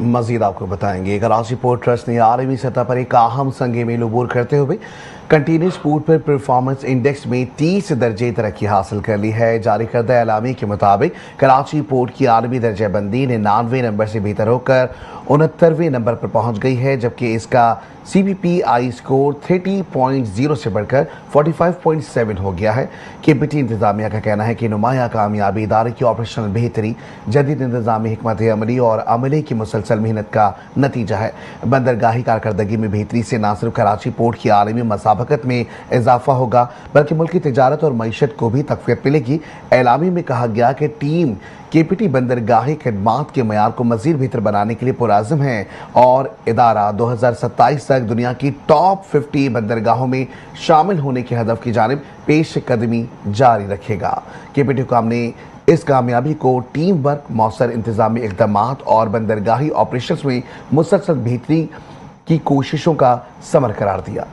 मजीद आपको बताएंगे। Karachi port trust ने आलमी सतह पर एक अहम संग में अबूर करते हुए कंटीन्यूस पोर्ट पर परफॉर्मेंस इंडेक्स में 30 दर्जे तरक्की हासिल कर ली है। जारी करदा एलामी के मुताबिक कराची पोर्ट की आलमी दर्जा बंदी 99वें नंबर से बेहतर होकर 69वें नंबर पर पहुंच गई है, जबकि इसका CBPI स्कोर 30.0 से बढ़कर 45.7 हो गया है। KPT इंतजामिया का कहना है कि नुमाया कामयाबी इदारे की ऑपरेशनल बेहतरी, जदीद इंतजामी हिकमत अमली और अमले की मुसलसल मेहनत का नतीजा है। बंदरगाही कारकर्दगी में बेहतरी से न सिर्फ कराची पोर्ट की आलमी मसाबकत में इजाफा होगा बल्कि मुल्क की तिजारत और मईशत को भी तक़वियत मिलेगी। एलामी में कहा गया कि टीम KPT बंदरगाही खिदमात के मयार को मज़ीद बेहतर बनाने के लिए पुराज़म है और इदारा 2027 तक दुनिया की टॉप 50 बंदरगाहों में शामिल होने के हदफ की जानिब पेश कदमी जारी रखेगा। KPT हुकाम ने इस कामयाबी को टीम वर्क, मौसर इंतजामी इक़दामात और बंदरगाही ऑपरेशंस में मुसलसल बेहतरी की कोशिशों का समर करार दिया।